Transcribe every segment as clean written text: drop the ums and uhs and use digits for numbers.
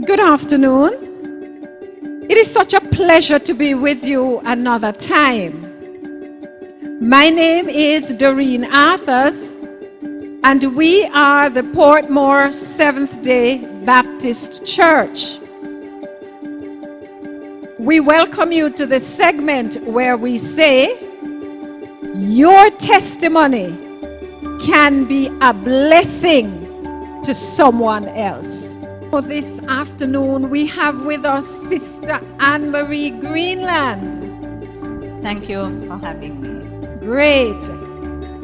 Good afternoon. It is such a pleasure to be with you another time. My name is Doreen Arthurs, and we are the Portmore Seventh-day Baptist Church. We welcome you to the segment where we say, your testimony can be a blessing to someone else. For this afternoon, we have with us Sister Anne-Marie Greenland. Thank you for having me. Great.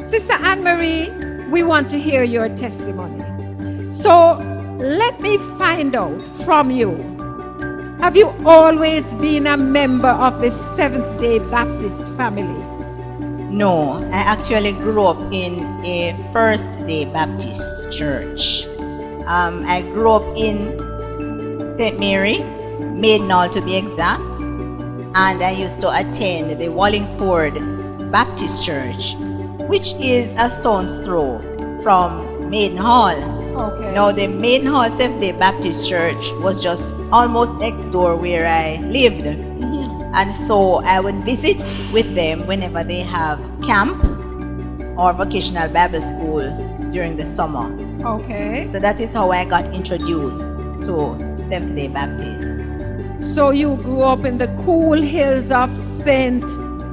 Sister Anne-Marie, we want to hear your testimony. So let me find out from you. Have you always been a member of the Seventh-day Baptist family? No, I actually grew up in a First-day Baptist church. I grew up in St. Mary, Maidenhall to be exact, and I used to attend the Wallingford Baptist Church, which is a stone's throw from Maidenhall. Okay. Now, the Maidenhall Seventh-day Baptist Church was just almost next door where I lived. And so I would visit with them whenever they have camp or vocational Bible school during the summer. Okay. So that is how I got introduced to Seventh-day Baptist. So you grew up in the cool hills of St.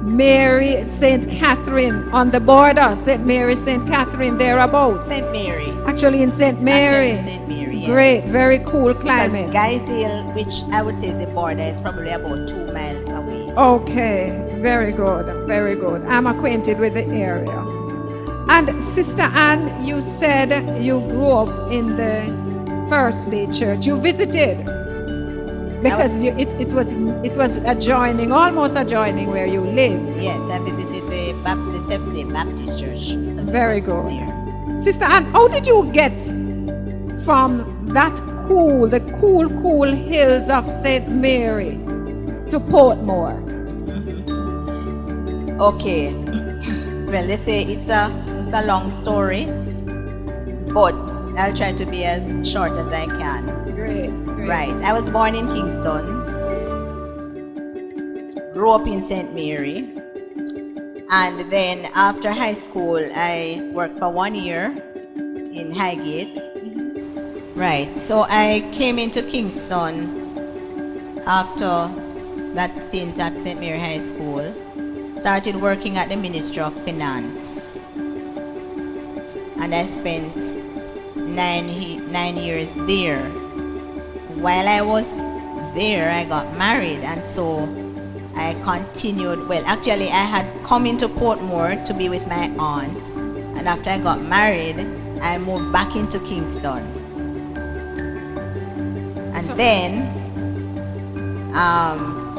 Mary, St. Catherine on the border, St. Mary, St. Catherine, thereabouts. St. Mary. Actually in St. Mary. Actually in St. Mary, yes. Great, very cool climate. Because Guys Hill, which I would say is the border, is probably about 2 miles away. Okay, very good, very good. I'm acquainted with the area. And Sister Anne, you said you grew up in the First-day Church. You visited because it was adjoining, almost adjoining where you live. Yes, I visited the Seventh-day Baptist Church. Very good. Sister Anne, how did you get from the cool hills of St. Mary to Portmore? Okay. Well, they say it's a long story, but I'll try to be as short as I can. Great. Right. I was born in Kingston, grew up in St. Mary, and then after high school, I worked for 1 year in Highgate. Right. So I came into Kingston after that stint at St. Mary High School, started working at the Ministry of Finance, and I spent 9 years there. While I was there, I got married, and so I continued. Well, actually, I had come into Portmore to be with my aunt, and after I got married, I moved back into Kingston. And then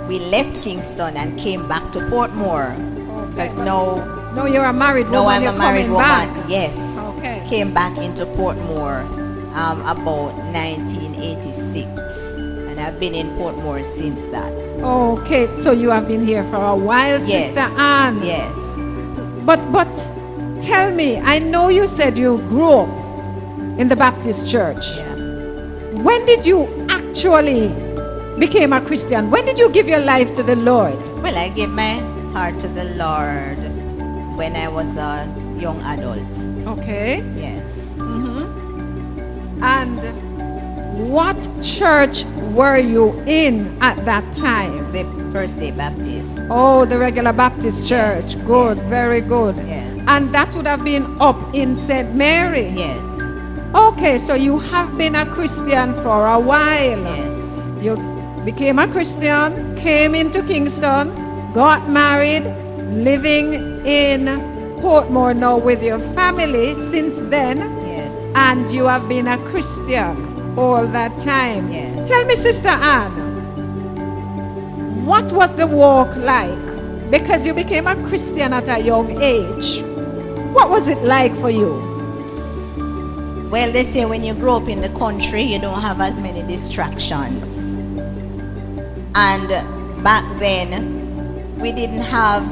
we left Kingston and came back to Portmore. Because now you're a married woman. Now I'm a married woman. Back. Yes. Okay. Came back into Portmore about 1986, and I've been in Portmore since that. Okay, so you have been here for a while, Yes. Sister Anne. Yes. But tell me, I know you said you grew up in the Baptist church. Yeah. When did you actually become a Christian? When did you give your life to the Lord? Well, I gave my heart to the Lord when I was a young adult. Okay. Yes. And what church were you in at that time? The First-day Baptist. Oh, the regular Baptist church. Yes, Good, yes. very good. Yes. And that would have been up in St. Mary. Yes. Okay, so you have been a Christian for a while. Yes. You became a Christian, came into Kingston, got married, living in Portmore now with your family since then, Yes. and you have been a Christian all that time. Yes. Tell me, Sister Anne, what was the walk like? Because you became a Christian at a young age. What was it like for you? Well, they say when you grow up in the country, you don't have as many distractions. And back then, we didn't have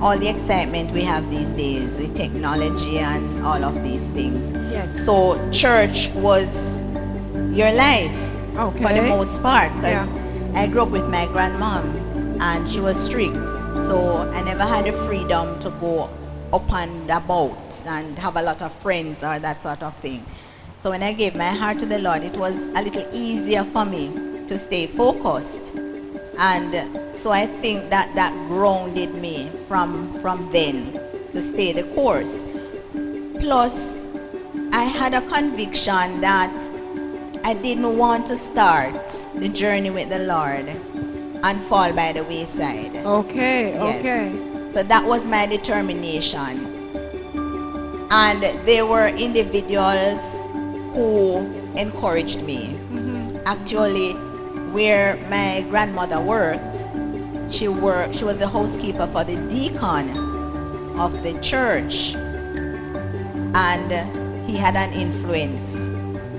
all the excitement we have these days with technology and all of these things. Yes. So church was your life. Okay. for the most part, because Yeah. I grew up with my grandmom and she was strict. So I never had the freedom to go up and about and have a lot of friends or that sort of thing. So when I gave my heart to the Lord, it was a little easier for me to stay focused. And so I think that that grounded me from then to stay the course. Plus, I had a conviction that I didn't want to start the journey with the Lord and fall by the wayside. Okay, Yes. okay. So that was my determination. And there were individuals who encouraged me. Actually, where my grandmother worked, she was the housekeeper for the deacon of the church. And he had an influence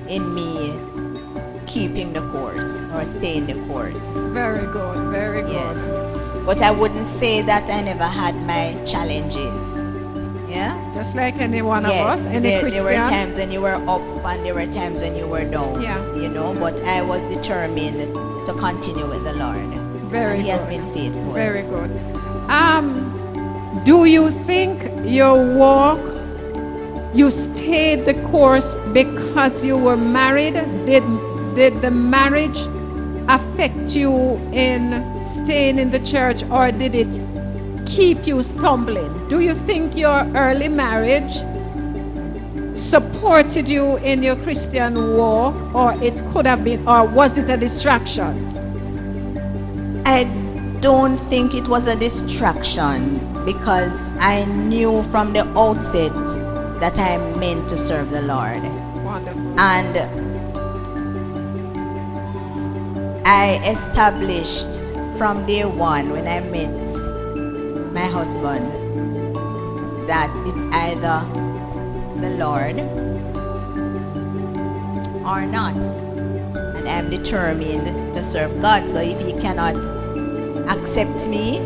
in me keeping the course or staying the course. Very good, very good. Yes. But I wouldn't say that I never had my challenges. Yeah? Just like any one of Yes, us, any there Christian. were times when you were up and there were times when you were down. Yeah. You know, but I was determined to continue with the Lord. Very And He has good. been faithful. Very good. Do you think your walk, you stayed the course because you were married? Did the marriage affect you in staying in the church, or did it keep you stumbling? Do you think your early marriage supported you in your Christian walk, or it could have been, or was it a distraction? I don't think it was a distraction because I knew from the outset that I meant to serve the Lord. Wonderful. And I established from day one when I met my husband that it's either the Lord or not. And I'm determined to serve God. So if He cannot accept me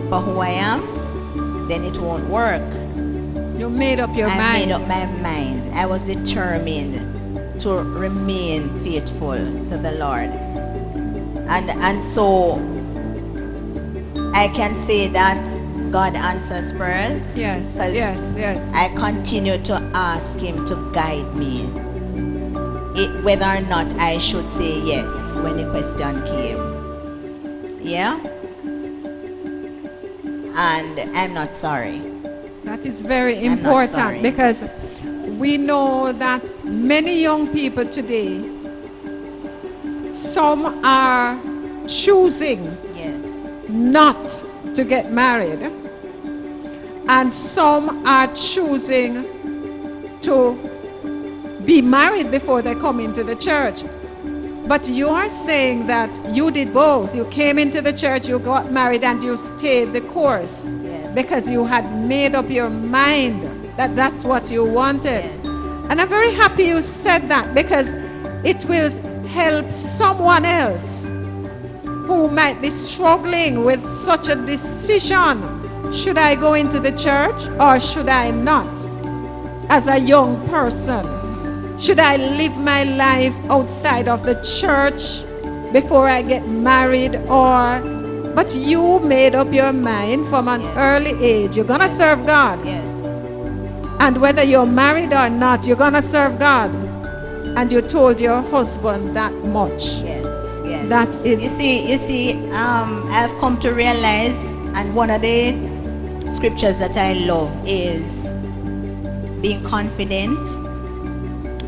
for who I am, then it won't work. You made up your I mind. made up my mind. I was determined to remain faithful to the Lord. And so I can say that God answers prayers. Yes, 'cause yes. I continue to ask Him to guide me, whether or not I should say yes when the question came. Yeah? And I'm not sorry. That is very I'm not important sorry. because we know that many young people today, some are choosing Yes. not to get married, and some are choosing to be married before they come into the church. But you are saying that you did both. You came into the church, you got married, and you stayed the course Yes. because you had made up your mind that that's what you wanted. Yes. And I'm very happy you said that because it will help someone else who might be struggling with such a decision. Should I go into the church or should I not? As a young person, should I live my life outside of the church before I get married? But you made up your mind from an Yes. early age. You're going to serve God. Yes. And whether you're married or not, you're going to serve God. And you told your husband that much. Yes. Yes. That is... You see, I've come to realize, and one of the scriptures that I love is being confident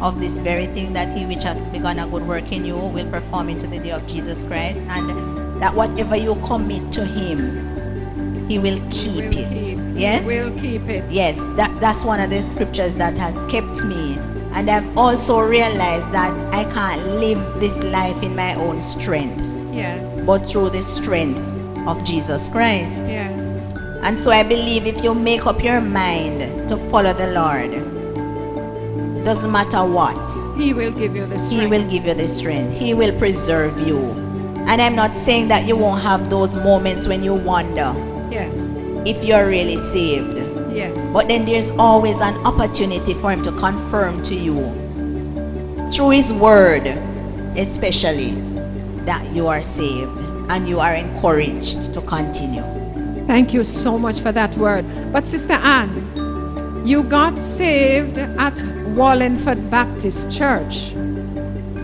of this very thing, that He which hath begun a good work in you will perform it to the day of Jesus Christ, and that whatever you commit to Him, He will keep it. Yes? He will keep it. Yes, that's one of the scriptures that has kept me. And I've also realized that I can't live this life in my own strength, Yes. but through the strength of Jesus Christ. Yes. And so I believe if you make up your mind to follow the Lord, doesn't matter what, He will give you the strength. He will give you the strength. He will preserve you. And I'm not saying that you won't have those moments when you wonder Yes. if you're really saved. Yes. But then there's always an opportunity for Him to confirm to you through His word especially that you are saved and you are encouraged to continue. Thank you so much for that word. But Sister Anne, you got saved at Wallingford Baptist Church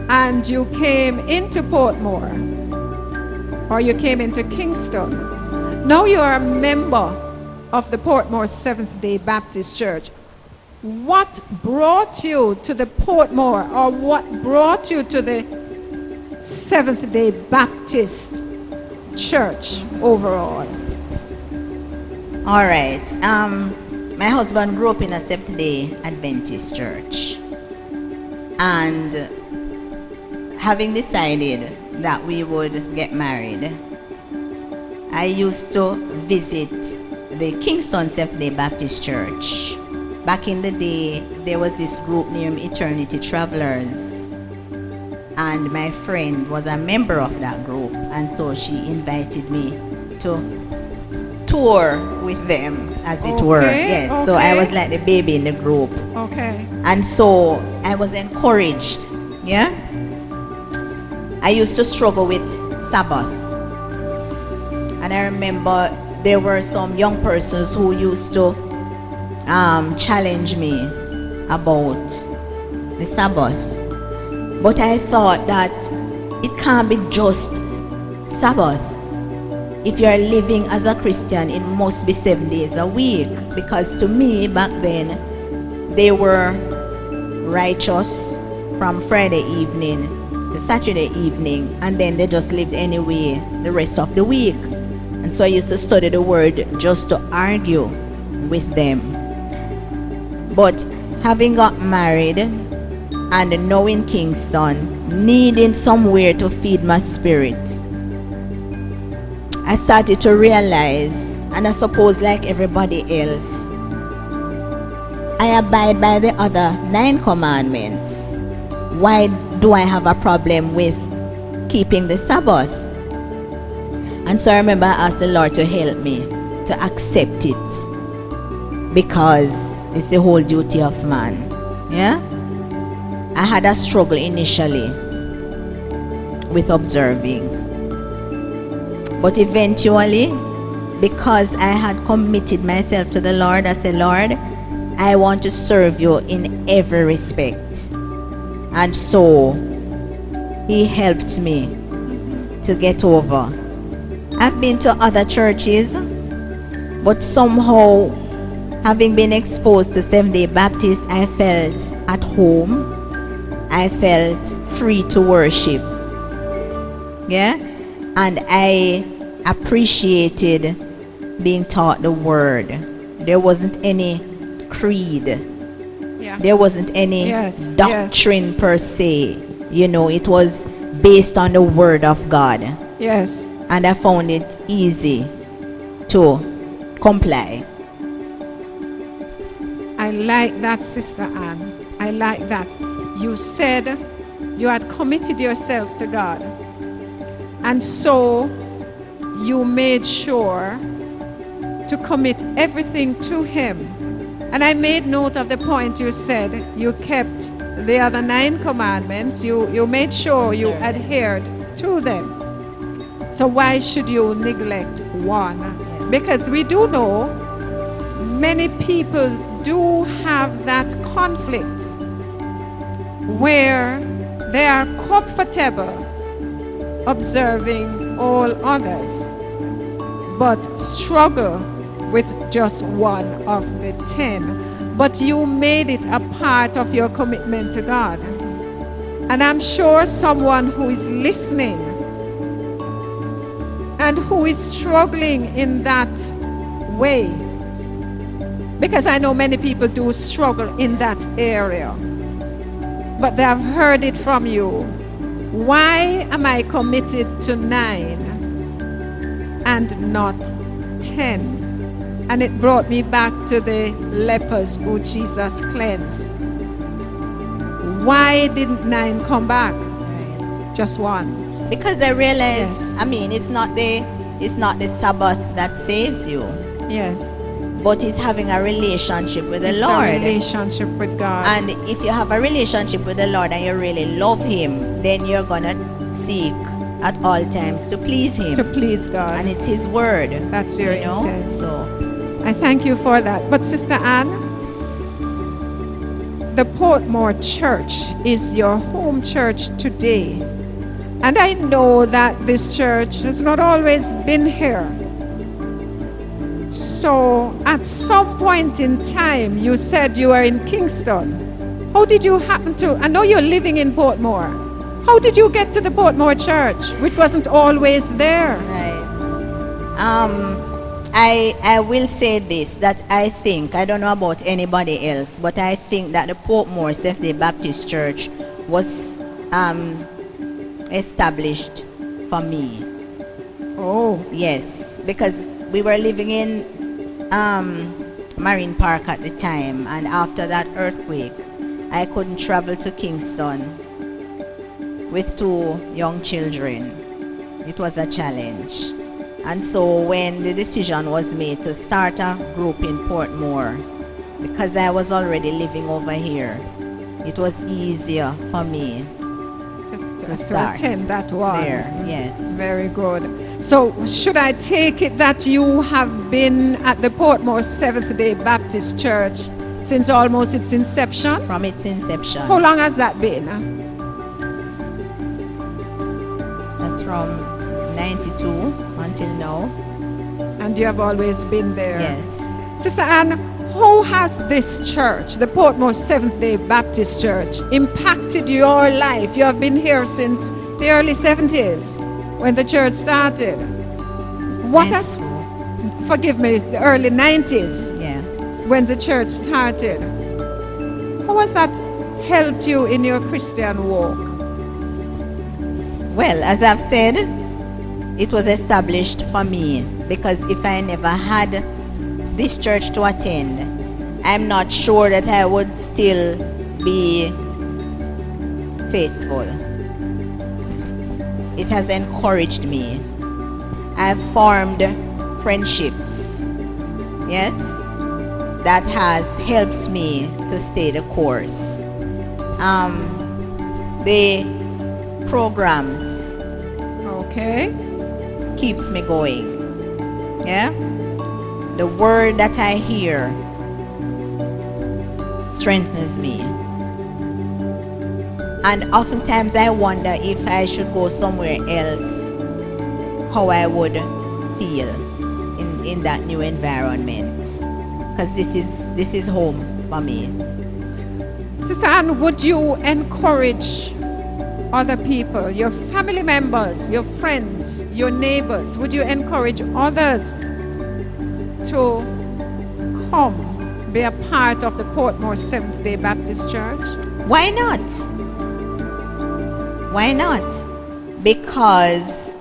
and you came into Portmore, or you came into Kingston. Now you are a member of the Portmore Seventh-day Baptist Church. What brought you to the Portmore, or what brought you to the Seventh-day Baptist Church overall? All right. My husband grew up in a Seventh-day Adventist church. And having decided that we would get married, I used to visit the Kingston Seventh-day Baptist Church. Back in the day, there was this group named Eternity Travelers, and my friend was a member of that group, and so she invited me to tour with them, as it were. Yes, so I was like the baby in the group. Okay. And so I was encouraged. Yeah. I used to struggle with Sabbath, and I remember there were some young persons who used to challenge me about the Sabbath. But I thought that it can't be just Sabbath. If you are living as a Christian, it must be 7 days a week. Because to me, back then, they were righteous from Friday evening to Saturday evening, and then they just lived anyway the rest of the week. And so I used to study the word just to argue with them. But having got married and now in Kingston, needing somewhere to feed my spirit, I started to realize, and I suppose like everybody else, I abide by the other 9 commandments. Why do I have a problem with keeping the Sabbath? And so I remember I asked the Lord to help me to accept it, because it's the whole duty of man. Yeah? I had a struggle initially with observing. But eventually, because I had committed myself to the Lord, I said, Lord, I want to serve you in every respect. And so, He helped me to get over. I've been to other churches, but somehow, having been exposed to Seventh-day Baptist, I felt at home. I felt free to worship. Yeah? And I appreciated being taught the word. There wasn't any creed. Yeah. There wasn't any doctrine per se. You know, it was based on the word of God. Yes. And I found it easy to comply. I like that, Sister Anne. I like that. You said you had committed yourself to God. And so you made sure to commit everything to Him. And I made note of the point you said. You kept the other 9 commandments. You made sure you adhered to them. So why should you neglect one? Because we do know many people do have that conflict where they are comfortable observing all others, but struggle with just one of the 10. But you made it a part of your commitment to God. And I'm sure someone who is listening and who is struggling in that way, because I know many people do struggle in that area, but they have heard it from you. Why am I committed to 9 and not 10? And it brought me back to the lepers who Jesus cleansed. Why didn't 9 come back? Just 1. Because I realized, I mean, it's not the Sabbath that saves you. Yes. but it's having a relationship with the It's Lord. a relationship with God. And if you have a relationship with the Lord and you really love Him, then you're gonna seek at all times to please Him. to please God. And it's His word. That's your you know. intent. So I thank you for that. But Sister Anne, the Portmore Church is your home church today. And I know that this church has not always been here. So at some point in time, you said you were in Kingston. How did you happen to, I know you're living in Portmore. How did you get to the Portmore Church, which wasn't always there? right. I will say this, that I think, I don't know about anybody else, but I think that the Portmore Seventh-day Baptist Church was established for me. Oh, Yes, because we were living in Marine Park at the time, and after that earthquake, I couldn't travel to Kingston with 2 young children. It was a challenge. And so when the decision was made to start a group in Portmore, because I was already living over here, it was easier for me to start attend that one. there. Yes. Very good. So should I take it that you have been at the Portmore Seventh-day Baptist Church since almost its inception? From its inception. How long has that been? That's from 92 until now. And you have always been there? Yes. Sister Anne, how has this church, the Portmore Seventh-day Baptist Church, impacted your life? You have been here since the early 70s when the church started. What has, forgive me, the early 90s Yeah. when the church started. How has that helped you in your Christian walk? Well, as I've said, it was established for me, because if I never had this church to attend, I'm not sure that I would still be faithful. It has encouraged me. I've formed friendships, yes, that has helped me to stay the course. The programs Okay. keeps me going. Yeah? The word that I hear strengthens me. And oftentimes I wonder if I should go somewhere else, how I would feel in that new environment. Because this is home for me. Sister Anne, would you encourage other people, your family members, your friends, your neighbors, would you encourage others to come, be a part of the Portmore Seventh-day Baptist Church? Why not? Why not? Because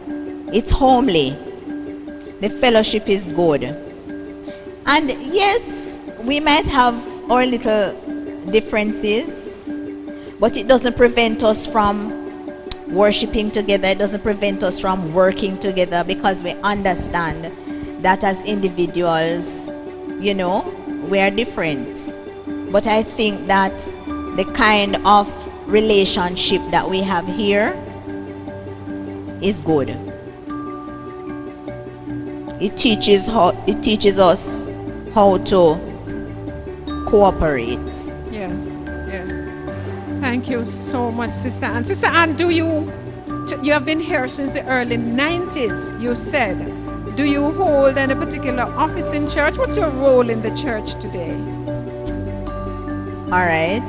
it's homely. The fellowship is good. And yes, we might have our little differences, but it doesn't prevent us from worshiping together. It doesn't prevent us from working together, because we understand that as individuals, you know, we are different. But I think that the kind of relationship that we have here is good. It teaches us how to cooperate. Yes, yes. Thank you so much, Sister Anne. Sister Anne, you have been here since the early 90s, you said. Do you hold any particular office in church? What's your role in the church today? All right.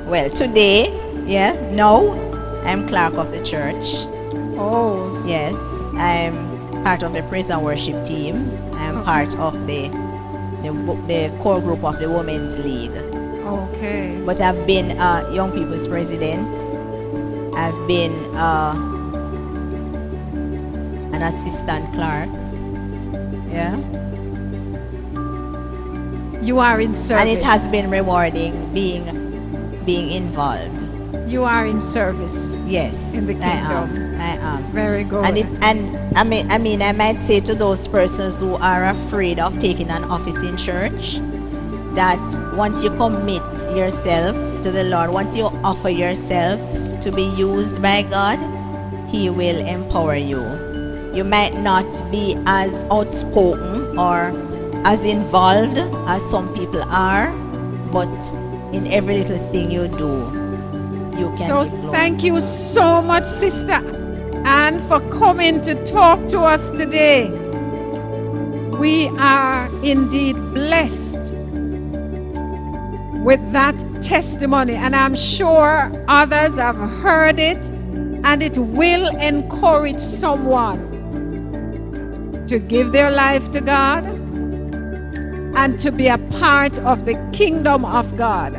Well, today, now I'm clerk of the church. Oh, Yes, I'm part of the praise and worship team. I'm part of the core group of the Women's League. okay. But I've been young people's president. I've been an assistant clerk. Yeah. You are in service. And it has been rewarding being involved. You are in service. Yes, In the kingdom. I am. Very good. And I might say to those persons who are afraid of taking an office in church, that once you commit yourself to the Lord, once you offer yourself to be used by God, He will empower you. You might not be as outspoken or as involved as some people are, but in every little thing you do, you can So give glory. thank you so much, Sister Anne, for coming to talk to us today. We are indeed blessed with that testimony, and I'm sure others have heard it, and it will encourage someone to give their life to God and to be a part of the kingdom of God.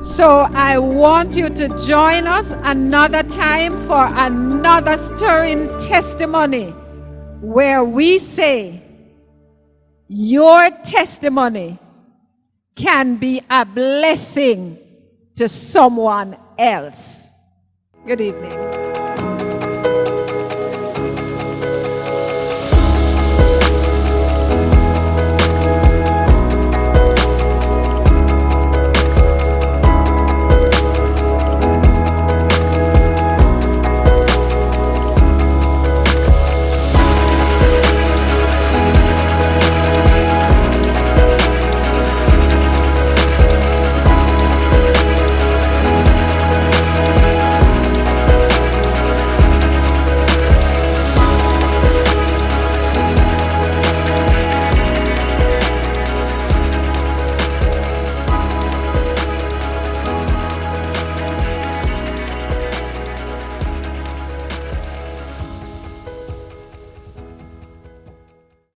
So I want you to join us another time for another stirring testimony where we say your testimony can be a blessing to someone else. Good evening.